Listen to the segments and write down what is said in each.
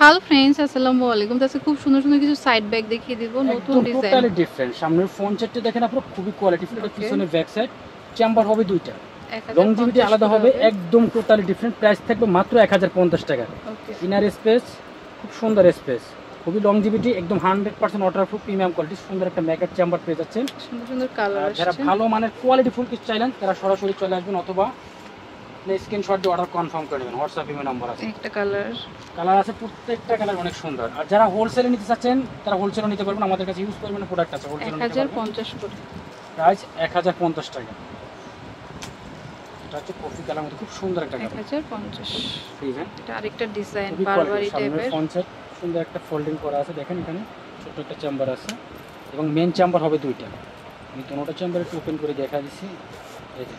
Hello friends আসসালামু আলাইকুম। তাছে খুব সুন্দর সুন্দর কিছু সাইড ব্যাগ দেখিয়ে দিব, নতুন ডিজাইন। Totally different. সামনের ফ্রন্ট সাইডটা দেখেন আপনারা, খুবই কোয়ালিটিফুল। এটা পিছনে ব্যাক সাইড, চেম্বার হবে দুইটা, লংজিভিটি আলাদা হবে, একদম টোটালি ডিফারেন্ট। প্রাইস থাকবে মাত্র 1050 টাকা। ইনার স্পেস খুব সুন্দর স্পেস, খুবই লংজিভিটি, একদম 100% ওয়াটারপ্রুফ, প্রিমিয়াম কোয়ালিটি, সুন্দর একটা ম্যাগনেট চেম্বার পেয়ে যাচ্ছেন। সুন্দর সুন্দর কালার। যারা ভালো মানের কোয়ালিটিফুল কিছু চাইলেন তারা সরাসরি চলে আসবেন, অথবা স্ক্রিনশট দিয়ে অর্ডার কনফার্ম করে নেবেন। হোয়াটসঅ্যাপ ইমেল নাম্বার আছে, একটা কালার আছে, প্রত্যেকটা কালার অনেক সুন্দর। আর যারা হোলসেলে নিতে চাচ্ছেন তারা হোলসেলও নিতে পারবেন, আমাদের কাছে ইউজ পরিমাণে প্রোডাক্ট আছে। হোলসেল 1050 করে, প্রাইস 1050 টাকা। এটা হচ্ছে কফি কালার মধ্যে খুব সুন্দর একটা কালার, 1050। ডিজাইন, এটা আরেকটা ডিজাইন বারবারি টাইপের। কনসেপ্ট সুন্দর একটা ফোল্ডিং করা আছে, দেখেন এখানে ছোট একটা চেম্বার আছে এবং মেইন চেম্বার হবে দুইটা। আমি দুটোটা চেম্বার একটু ওপেন করে দেখা দিচ্ছি। এই যে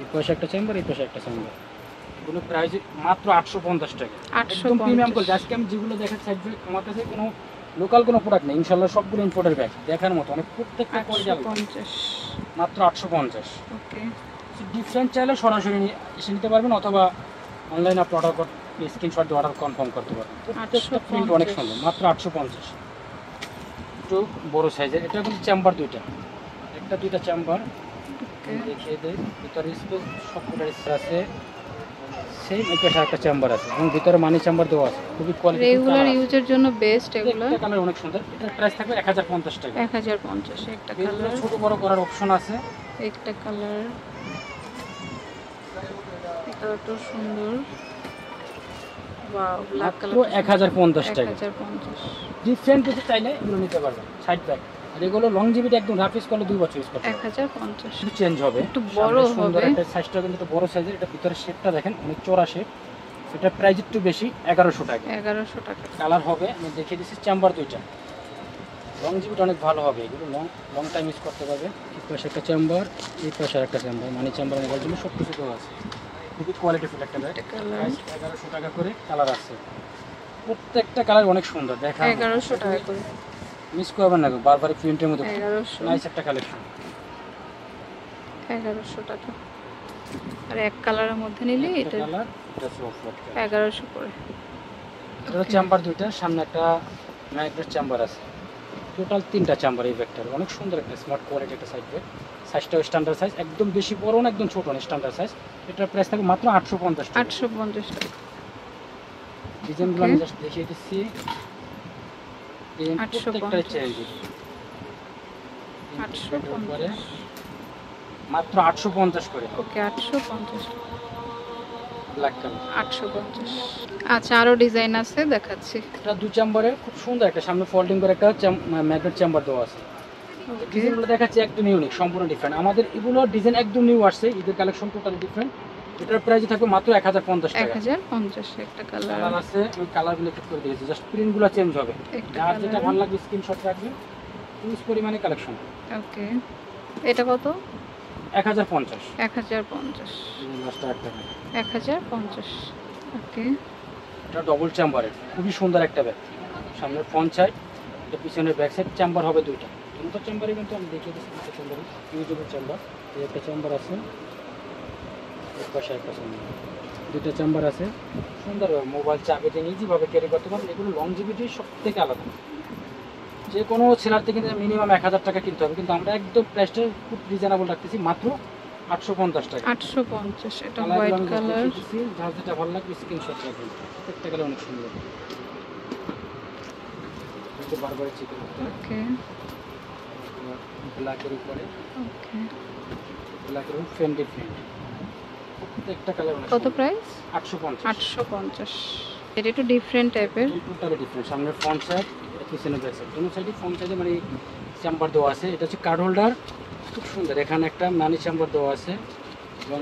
এই পাশে একটা চেম্বার, এই পাশে একটা চেম্বার। এগুলো প্রাইস মাত্র 850 টাকা, একদম প্রিমিয়াম কোয়ালিটি। আজকে আমি যেগুলো দেখাচ্ছি সাইড ব্যাগ, আমার কাছে কোনো লোকাল কোনো প্রোডাক্ট নেই, ইনশাআল্লাহ সবগুলো ইম্পোর্টের ব্যাগ দেখার মতো, অনেক প্রত্যেকটা কোয়ালিটি। 850 মাত্র 850। ওকে, ডিফারেন্ট চাইলে সরাসরি এসে নিতে পারবেন, অথবা অনলাইনে আপনি অর্ডার করে স্ক্রিনশট দিয়ে অর্ডার কনফার্ম করতে পারবেন। প্রত্যেকটা প্রিন্ট অনেক সুন্দর, মাত্র 850। একটু বড় সাইজের, এটা কিন্তু চেম্বার দুইটা, একটা দুইটা চেম্বার দেখিয়ে দেয়। ভিতরে স্পেস সবগুলোর আছে, সেই পাশে একটা চেম্বার আছে এবং ভিতরে মানি চেম্বার দেওয়া আছে, খুবই কোয়ালিটি, রেগুলার ইউজের জন্য বেস্ট। এগুলো কালার অনেক সুন্দর। এটা প্রাইস থাকবে 1050 টাকা। 1050 একটা কালার, ছোট বড় করার অপশন আছে। একটা কালার, এটা তো সুন্দর, ওয়াও, ব্ল্যাক কালার, 1050 টাকা। 1050। ডিফারেন্ট কিছু চাইলে এগুলো নিতে পারবেন। সাইড ব্যাগ আর এগুলো লংজিভিটি একদম রাফ ইউজ করলে 2 বছর ইউজ করতে 1050 শুধু চেঞ্জ হবে, একটু বড় হবে। এটা সাইজটা কিন্তু একটু বড় সাইজের। এটা ভিতরে শেপটা দেখেন অনেক চওড়া শেপ। এটা প্রাইস একটু বেশি, 1100 টাকা। 1100 টাকা। কালার হবে, আমি দেখিয়ে দিচ্ছি, চেম্বার দুইটা, লংজিভিটি অনেক ভালো হবে, এগুলো লং টাইম ইউজ করতে পারবে। এই পাশে একটা চেম্বার, এই পাশে একটা চেম্বার, মানি চেম্বার মোবাইল জন্য সব কিছু দেওয়া আছে। খুবই কোয়ালিটিফুল একটা ব্যাগ, প্রাইস 1100 টাকা করে। কালার আছে, প্রত্যেকটা কালার অনেক সুন্দর, দেখা 1100 টাকা করে, মিস করবেন না, বারবার প্রিন্টের মধ্যে 1100, নাইস একটা কালেকশন। 1100 টাকা। আর এক কালারের মধ্যে নিলে এটা কালার, এটা সফট 1100 করে। এটা চেম্বার দুইটা, সামনে একটা ম্যাগনেট চেম্বার আছে, টোটাল 3টা চেম্বার। এই ব্যাগটার অনেক সুন্দর একটা স্মার্ট কোয়ালিটি একটা সাইড ব্যাগ। সাইজটাও স্ট্যান্ডার্ড সাইজ, একদম বেশি বড় না একদম ছোট না, স্ট্যান্ডার্ড সাইজ। এটার প্রাইস থাকবে মাত্র 850 টাকা। 850 টাকা। ডিজাইনগুলো আমি জাস্ট দেখিয়ে দিচ্ছি, প্রত্যেকটা চেঞ্জ। 850 মাত্র 850 করে। ওকে, 850 ব্ল্যাক কালার 850। আচ্ছা, আরো ডিজাইন আছে, দেখাচ্ছি। এটা 2 চেম্বারে খুব সুন্দর একটা, সামনে ফোল্ডিং করে একটা ম্যাগনেট চেম্বার দেওয়া আছে। ডিজাইনগুলো দেখাচ্ছি একদম ইউনিক, সম্পূর্ণ ডিফারেন্ট। আমাদের এগুলো ডিজাইন একদম নিউ আসছে, ঈদের কালেকশন টোটালি ডিফারেন্ট। এটার প্রাইস থাকবে মাত্র 1050 টাকা। 1050 একটা কালার আছে, ওই কালারগুলো একটু করে দিয়েছি, জাস্ট প্রিন্টগুলো চেঞ্জ হবে। আর যেটা ভালো লাগবে স্ক্রিনশট রাখবেন, ইউজ পরিমাণে কালেকশন। ওকে, এটা কত? 1050। 1050 লাস্টটা একটা 1050। ওকে, এটা ডবল চেম্বারের, খুবই সুন্দর একটা ব্যাগ। সামনে ফ্রন্ট সাইড, এটা পিছনের ব্যাক সাইড, চেম্বার হবে দুইটা। দুটো চেম্বারে কিন্তু আমি দেখিয়ে দিচ্ছি, দুটো চেম্বারে ইউজেবল চেম্বার। এই একটা চেম্বার আছে, এক পাশে একটা চেম্বার, দুটো চেম্বার আছে। সুন্দর মোবাইল চাবি দিয়ে ইজিভাবে ক্যারি করতে পারবেন। এগুলো লংজিভিটি সব থেকে আলাদা, যে কোনো ছেলার থেকে মিনিমাম 1000 টাকা কিনতে হবে, কিন্তু আমরা একদম প্রাইসটা খুব রিজনেবল রাখতেছি, মাত্র 850 টাকা। 850। এটা হোয়াইট কালার, যার যেটা ভালো লাগবে স্ক্রিনশট রাখবেন। প্রত্যেকটা কালার অনেক সুন্দর, একটু বারবার চিকেন। ওকে, ব্ল্যাকের উপরে, ওকে, ব্ল্যাকের উপর ফ্রেম ডিফারেন্ট, প্রত্যেকটা কালার অনেক। কত প্রাইস? 850। 850। এটা একটু ডিফারেন্ট টাইপের, টোটালি ডিফারেন্ট। সামনে ফ্রন্ট সাইড, এটা পিছনে ব্যাক সাইড, দুটো সাইডে ফ্রন্ট সাইডে মানে চেম্বার দেওয়া আছে। এটা হচ্ছে কার্ড হোল্ডার, খুব সুন্দর। এখানে একটা মানি চেম্বার দেওয়া আছে এবং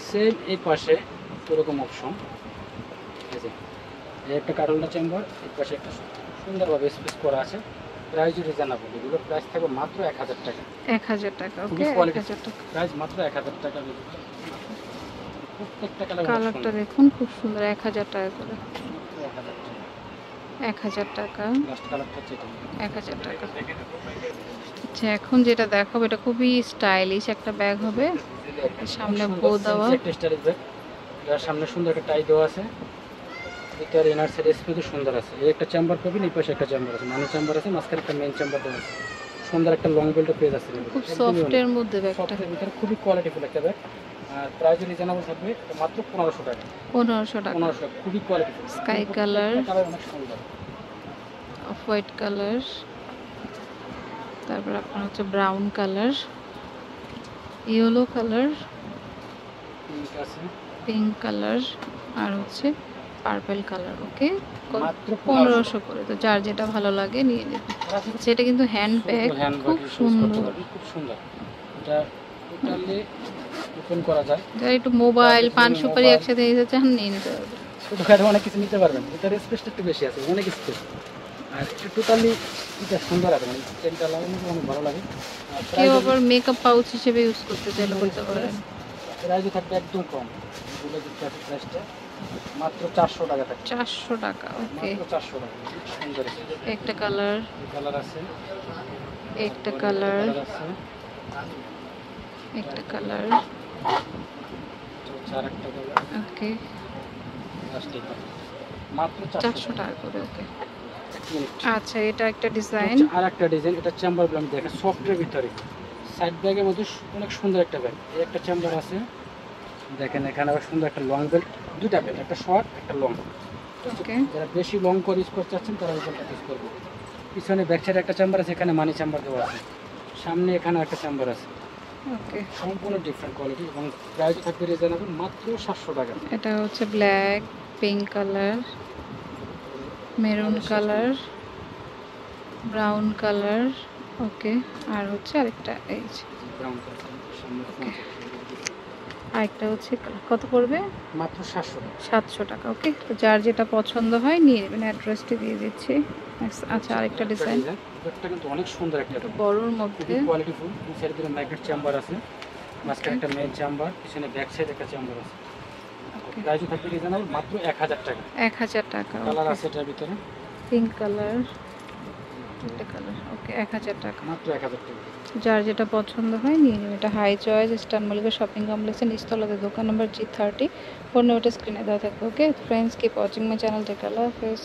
সেম এই পাশে এরকম অপশন আছে। এই একটা কার্ড হোল্ডার চেম্বার, এই পাশে একটা সুন্দরভাবে স্পেস করা আছে। প্রাইস রিজনেবল, এগুলো প্রাইস থাকবে মাত্র 1000 টাকা। 1000 টাকা। ওকে, 1000 টাকা প্রাইস মাত্র 1000 টাকা। প্রত্যেকটা কালারটা দেখুন, খুব সুন্দর। 1000 টাকা করে, 1000 টাকা। লাস্ট কালারটা হচ্ছে এটা, 1000 টাকা। আচ্ছা, এখন যেটা দেখাবো এটা খুবই স্টাইলিশ একটা ব্যাগ হবে, সামনে বো দেওয়া, একটা স্টাইলিশ ব্যাগ। এর সামনে সুন্দর একটা টাই দেওয়া আছে, এটার ইনার সাইড স্পেস সুন্দর আছে। এই একটা চেম্বার পাবেন, এই পাশে একটা চেম্বার আছে, মানি চেম্বার আছে, মাঝখানে একটা মেইন চেম্বার দেওয়া আছে। সুন্দর একটা লং বেল্টের পেজ আছে, খুব সফটের মধ্যে ব্যাগটা, সফটের ভিতরে খুবই কোয়ালিটিফুল একটা ব্যাগ। আর প্রাইস রিজনেবল থাকবে, এটা মাত্র 1500 টাকা। 1500 টাকা। 1500 টাকা, খুবই কোয়ালিটিফুল। স্কাই কালার, অনেক সুন্দর, অফ হোয়াইট কালার, তারপর আপনার হচ্ছে brown colour, yellow colour, pink আছে, পিঙ্ক কালার, আর হচ্ছে পার্পল কালার। ওকে, মাত্র 1500 করে। তো যার যেটা ভালো লাগে নিয়ে নেবেন। সেটা কিন্তু হ্যান্ড ব্যাগ, খুব সুন্দর, খুব সুন্দর। এটা টোটালি ওপেন করা যায়, যারা একটু মোবাইল পান সুপারি একসাথে নিতে চান নিয়ে নিতে পারবেন। ছোটখাটো অনেক কিছু নিতে পারবেন। এটার স্পেসটা একটু বেশি আছে, অনেক স্পেস। আর এটা টোটালি এটা সুন্দর আছে, মানে চেনটা লাগানো অনেক ভালো লাগে। আর কেউ আবার মেকআপ পাউচ হিসেবে ইউজ করতে চাইলে করতে পারেন। প্রাইসও থাকবে একদম কম, এগুলো যে প্রাইসটা মাত্র 400 টাকা থাকবে। 400 টাকা। ওকে, মাত্র 400 টাকা, খুব সুন্দর আছে। একটা কালার, এই কালার আছে, একটা কালার, কালার আছে, একটা কালার। চার একটা কালার। ওকে, লাস্ট এই কালার। মাত্র 400 টাকা করে। ওকে, মিনিট। আচ্ছা, এটা একটা ডিজাইন। আর একটা ডিজাইন, এটা চেম্বার ব্ল্যাম দেখেন, সফটের ভিতরে সাইড ব্যাগের মধ্যে অনেক সুন্দর একটা ব্যাগ। এই একটা চেম্বার আছে, দেখেন এখানে আবার সুন্দর একটা লং বেল্ট, দুটা বেল্ট, একটা শর্ট একটা লং। ওকে, যারা বেশি লং করে ইউজ করতে চাচ্ছেন তারা এই বেল্টটা ইউজ করবে। পিছনে ব্যাক সাইডে একটা চেম্বার আছে, এখানে মানি চেম্বার দেওয়া আছে, সামনে এখানে একটা চেম্বার আছে। ওকে, সম্পূর্ণ ডিফারেন্ট কোয়ালিটি এবং প্রাইস থাকবে রিজনেবল, মাত্র 700 টাকা। এটা হচ্ছে black, pink colour, maroon colour, brown colour. Okay, আর হচ্ছে আরেকটা এই যে ব্রাউন কালার, সামনে front। আরেকটা হচ্ছে কত পড়বে? মাত্র 700 টাকা। 700 টাকা। ওকে, তো যার যেটা পছন্দ হয় নিয়ে নেবেন। অ্যাড্রেসটি দিয়ে দিচ্ছি। আচ্ছা, আরেকটা ডিজাইন, ব্যাগটা কিন্তু অনেক সুন্দর একটা ব্যাগ, বড়র মধ্যে। খুবই কোয়ালিটিফুল। দুই সাইডে দুটো ম্যাগনেট চেম্বার আছে, মাঝখানে একটা মেইন চেম্বার, পিছনে ব্যাক সাইড একটা চেম্বার আছে। প্রাইসও থাকবে রিজনেবল, মাত্র 1000 টাকা। 1000 টাকা। কালার আছে এটার ভিতরে, পিঙ্ক কালার, একটা কালার। ওকে, 1000 টাকা। মাত্র 1000 টাকা। যার যেটা পছন্দ হয় নিয়ে নেবেন। এটা High Choice Eastern Mallika shopping কমপ্লেক্সের নিচতলাতে, দোকান নম্বর G30। ফোন নাম্বারটা স্ক্রিনে দেওয়া থাকবে। Okay friends, keep watching my channel. Take care, আল্লাহ হাফেজ।